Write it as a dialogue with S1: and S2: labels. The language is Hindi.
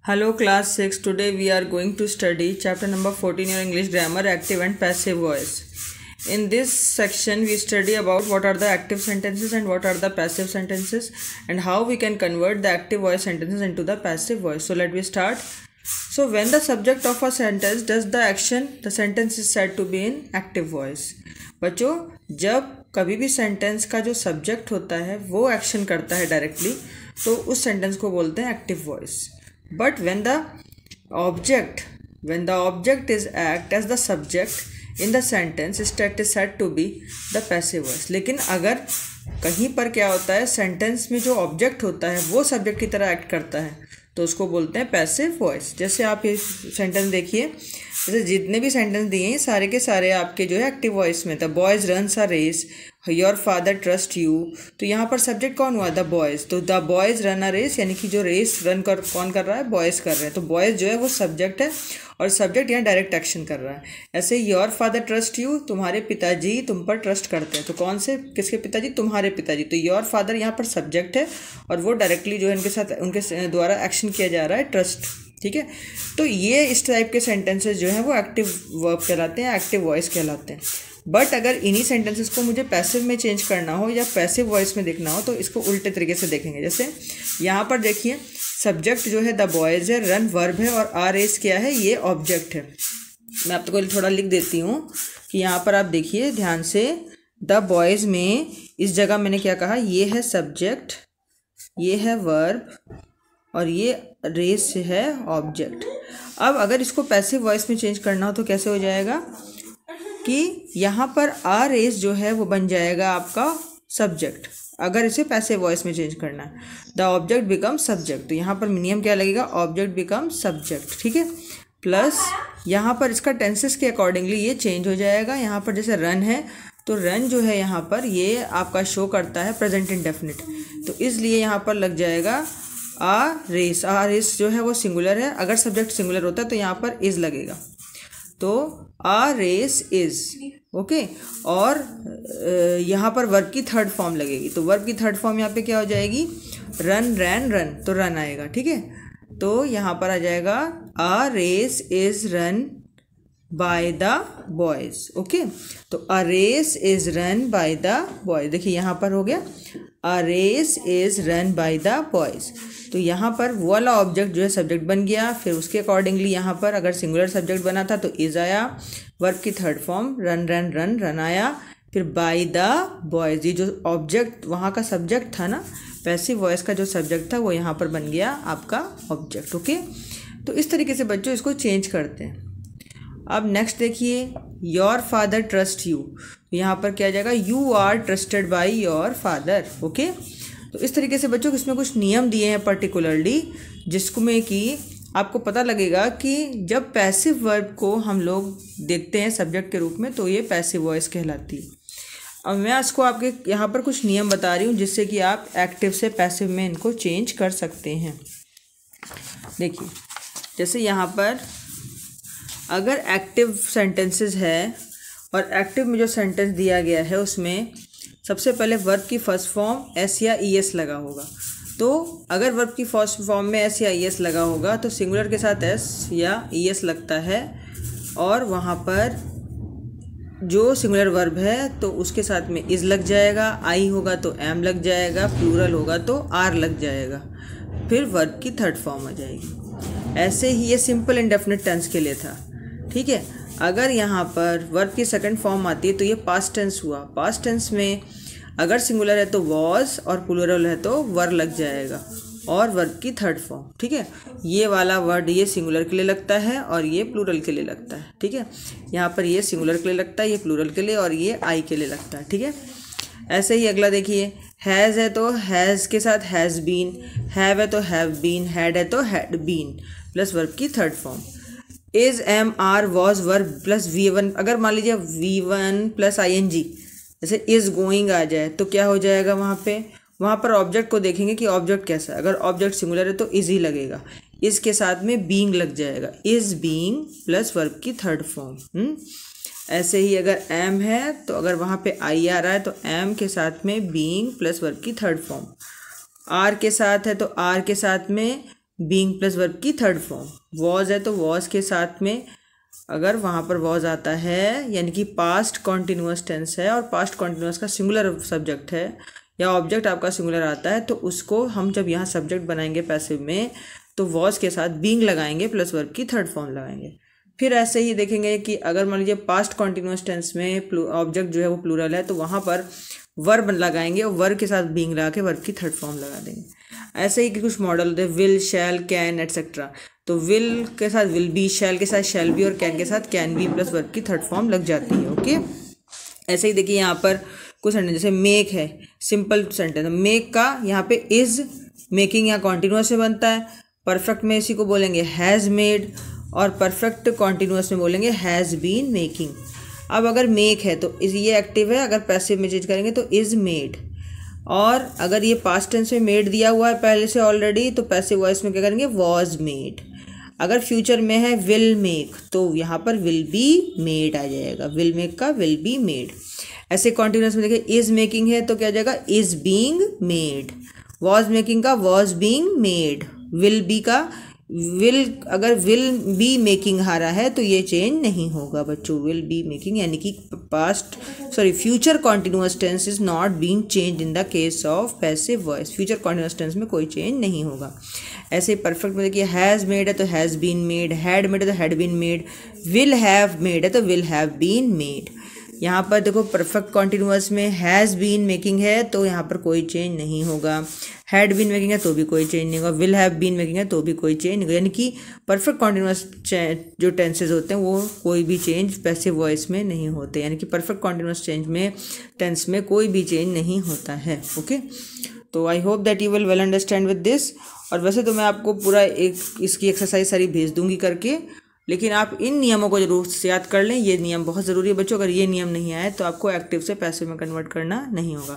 S1: Hello class 6. Today we are going to study chapter number 14 your English grammar, active and passive voice. In this section we study about what are the active sentences and what are the passive sentences and how we can convert the active voice sentences into the passive voice. So let me start. So when the subject of a sentence does the action, the sentence is said to be in active voice. बच्चों, जब कभी भी सेंटेंस का जो सब्जेक्ट होता है वो एक्शन करता है डायरेक्टली, तो उस सेंटेंस को बोलते हैं active voice. But when the object is act as the subject in the sentence, it is said to be the passive voice. लेकिन अगर कहीं पर क्या होता है, सेंटेंस में जो ऑब्जेक्ट होता है वो सब्जेक्ट की तरह एक्ट करता है तो उसको बोलते हैं पैसिव वॉइस. जैसे आप ये सेंटेंस देखिए, जैसे जितने भी सेंटेंस दिए हैं सारे के सारे आपके जो है एक्टिव वॉइस में. The boys runs a race, your father trust you. तो यहाँ पर सब्जेक्ट कौन हुआ? The boys. तो the boys run a race, यानी कि जो रेस रन कौन कर रहा है? बॉयज़ कर रहे हैं. तो बॉयज़ जो है वो सब्जेक्ट है और सब्जेक्ट यहाँ डायरेक्ट एक्शन कर रहा है. ऐसे योर फादर ट्रस्ट यू, तुम्हारे पिताजी तुम पर ट्रस्ट करते हैं. तो कौन से, किसके पिताजी? तुम्हारे पिताजी. तो योर फादर यहाँ पर सब्जेक्ट है और वो डायरेक्टली जो है इनके साथ उनके द्वारा एक्शन किया जा रहा है, ट्रस्ट. ठीक है. तो ये इस टाइप के सेंटेंसेस जो हैं वो एक्टिव वर्ब कहलाते हैं, एक्टिव वॉइस कहलाते हैं. बट अगर इन्हीं सेंटेंसेस को मुझे पैसिव में चेंज करना हो या पैसिव वॉइस में देखना हो तो इसको उल्टे तरीके से देखेंगे. जैसे यहाँ पर देखिए, सब्जेक्ट जो है द बॉयज़ है, रन वर्ब है और आर एस क्या है? ये ऑब्जेक्ट है. मैं आपको थोड़ा लिख देती हूँ कि यहाँ पर आप देखिए ध्यान से, द बॉयज़ में इस जगह मैंने क्या कहा? ये है सब्जेक्ट, ये है वर्ब और ये रेस है ऑब्जेक्ट. अब अगर इसको पैसिव वॉइस में चेंज करना हो तो कैसे हो जाएगा कि यहाँ पर आर रेस जो है वो बन जाएगा आपका सब्जेक्ट. अगर इसे पैसिव वॉइस में चेंज करना है, द ऑब्जेक्ट बिकम सब्जेक्ट. तो यहाँ पर नियम क्या लगेगा? Object become subject. ठीक है. प्लस यहाँ पर इसका टेंसेस के अकॉर्डिंगली ये चेंज हो जाएगा. यहाँ पर जैसे रन है तो रन जो है यहाँ पर ये आपका शो करता है प्रेजेंट इंडेफिनिट. तो इसलिए यहाँ पर लग जाएगा आ रेस. आ रेस जो है वो सिंगुलर है. अगर सब्जेक्ट सिंगुलर होता है तो यहाँ पर इज़ लगेगा. तो आ रेस इज़. ओके. और यहाँ पर वर्ब की थर्ड फॉर्म लगेगी. तो वर्ब की थर्ड फॉर्म यहाँ पे क्या हो जाएगी? Run, ran, run. तो रन आएगा. ठीक है. तो यहाँ पर आ जाएगा a race is run by the boys. Okay. तो a race is run by the boys. देखिए यहाँ पर हो गया a race is run by the boys. तो यहाँ पर वो वाला ऑब्जेक्ट जो है सब्जेक्ट बन गया. फिर उसके अकॉर्डिंगली यहाँ पर अगर सिंगुलर सब्जेक्ट बना था तो इज़ आया, वर्ब की third form run, run, run, run आया. फिर बाय द बॉयज़, ये जो ऑब्जेक्ट वहाँ का सब्जेक्ट था ना, पैसिव वॉइस का जो सब्जेक्ट था वो यहाँ पर बन गया आपका ऑब्जेक्ट. ओके. तो इस तरीके से बच्चों इसको चेंज करते हैं. अब नेक्स्ट देखिए, योर फादर ट्रस्ट यू. यहाँ पर क्या आ जाएगा? You are trusted by your father. Okay. तो इस तरीके से बच्चों इसमें कुछ नियम दिए हैं पर्टिकुलरली, जिसको में कि आपको पता लगेगा कि जब पैसिव वर्ब को हम लोग देखते हैं सब्जेक्ट के रूप में तो ये पैसिव वॉइस कहलाती है. अब मैं इसको आपके यहाँ पर कुछ नियम बता रही हूँ जिससे कि आप एक्टिव से पैसिव में इनको चेंज कर सकते हैं. देखिए, जैसे यहाँ पर अगर एक्टिव सेंटेंसेस है और एक्टिव में जो सेंटेंस दिया गया है उसमें सबसे पहले वर्ब की फर्स्ट फॉर्म एस या ई एस लगा होगा. तो अगर वर्ब की फर्स्ट फॉर्म में एस या ई एस लगा होगा तो सिंगुलर के साथ एस या ई एस लगता है और वहाँ पर जो सिंगुलर वर्ब है तो उसके साथ में इज़ लग जाएगा, आई होगा तो एम लग जाएगा, प्लूरल होगा तो आर लग जाएगा, फिर वर्ब की थर्ड फॉर्म आ जाएगी. ऐसे ही ये सिंपल इंडेफिनिट टेंस के लिए था. ठीक है. अगर यहाँ पर वर्ब की सेकंड फॉर्म आती है तो ये पास्ट टेंस हुआ. पास्ट टेंस में अगर सिंगुलर है तो वॉज और प्लूरल है तो वर लग जाएगा और वर्ब की थर्ड फॉर्म. ठीक है. ये वाला वर्ड ये सिंगुलर के लिए लगता है और ये प्लूरल के लिए लगता है. ठीक है. यहाँ पर ये सिंगुलर के लिए लगता है, ये प्लूरल के लिए और ये आई के लिए लगता है. ठीक है. ऐसे ही अगला देखिए, हैज़ है तो हैज़ के साथ हैज़ बीन, हैव है तो हैव बीन, हैड है तो हैड बीन प्लस वर्ब की third form. Is, am, are, was, verb plus V1. अगर मान लीजिए V1 प्लस ING, जैसे इज़ गोइंग आ जाए तो क्या हो जाएगा? वहाँ पर ऑब्जेक्ट को देखेंगे कि ऑब्जेक्ट कैसा है. अगर ऑब्जेक्ट सिंगुलर है तो इज़ ही लगेगा. इज़ के साथ में बीइंग लग जाएगा, इज़ बीइंग प्लस वर्ब की थर्ड फॉर्म. ऐसे ही अगर एम है तो अगर वहाँ पे आई आ रहा है तो एम के साथ में बीइंग प्लस वर्ब की थर्ड फॉर्म. आर के साथ है तो आर के साथ में बीइंग प्लस वर्ब की थर्ड फॉर्म। वॉज है तो वॉज के साथ में अगर वहाँ पर वॉज आता है यानी कि पास्ट कॉन्टिन्यूअस टेंस है और पास्ट कॉन्टिन्यूअस का सिंगुलर सब्जेक्ट है या ऑब्जेक्ट आपका सिंगुलर आता है, तो उसको हम जब यहाँ सब्जेक्ट बनाएंगे पैसिव में तो वॉज के साथ बीइंग लगाएंगे प्लस वर्ब की थर्ड फॉर्म लगाएंगे। फिर ऐसे ही देखेंगे कि अगर मान लीजिए पास्ट कॉन्टिन्यूअस टेंस में ऑब्जेक्ट जो है वो प्लूरल है तो वहाँ पर वर्ब लगाएंगे और वर्ब के साथ बीइंग लगा के वर्ब की थर्ड फॉर्म लगा देंगे। ऐसे ही कि कुछ मॉडल होते हैं विल, शैल, कैन एटसेट्रा, तो विल के साथ विल बी, शैल के साथ शैल बी और कैन के साथ कैन बी प्लस वर्ब की थर्ड फॉर्म लग जाती है। ओके, ऐसे ही देखिए यहाँ पर कुछ सेंटेंस जैसे मेक है, सिंपल सेंटेंस, मेक का यहाँ पे इज मेकिंग यहाँ कॉन्टिन्यूअस में बनता है, परफेक्ट में इसी को बोलेंगे हैज़ मेड और परफेक्ट कॉन्टिन्यूअस में बोलेंगे हैज़ बीन मेकिंग। अब अगर मेक है तो इस ये एक्टिव है, अगर पैसिव में चेंज करेंगे तो इज मेड, और अगर ये पास्ट टेंस में मेड दिया हुआ है पहले से ऑलरेडी तो पैसिव वॉइस में क्या करेंगे वॉज मेड। अगर फ्यूचर में है विल मेक तो यहाँ पर विल बी मेड आ जाएगा, विल मेक का विल बी मेड। ऐसे कॉन्टिन्यूअस में देखिए इज मेकिंग है तो क्या आ जाएगा is being made, was making का was being made, will be का विल, अगर विल बी मेकिंग आ रहा है तो ये चेंज नहीं होगा बच्चों, विल बी मेकिंग यानी कि future continuous tense is not being change in the case of passive voice, future continuous tense में कोई चेंज नहीं होगा। ऐसे परफेक्ट में देखिए हैज़ मेड है तो has been made, had made है तो had been made, will have made है तो विल हैव बीन मेड। यहाँ पर देखो परफेक्ट कॉन्टिन्यूअस में हैज़ बीन मेकिंग है तो यहाँ पर कोई चेंज नहीं होगा, हैड बीन मेकिंग है तो भी कोई चेंज नहीं होगा, विल हैव बीन मेकिंग है तो भी कोई चेंज नहीं होगा। यानी कि परफेक्ट कॉन्टिन्यूअस जो टेंसेज होते हैं वो कोई भी चेंज पैसिव वॉइस में नहीं होते, यानी कि परफेक्ट कॉन्टिन्यूअस टेंस में कोई भी चेंज नहीं होता है। ओके, तो I hope that you will well understand with this. और वैसे तो मैं आपको पूरा एक इसकी एक्सरसाइज सारी भेज दूंगी करके, लेकिन आप इन नियमों को जरूर से याद कर लें, ये नियम बहुत ज़रूरी है बच्चों। अगर ये नियम नहीं आए तो आपको एक्टिव से पैसिव में कन्वर्ट करना नहीं होगा।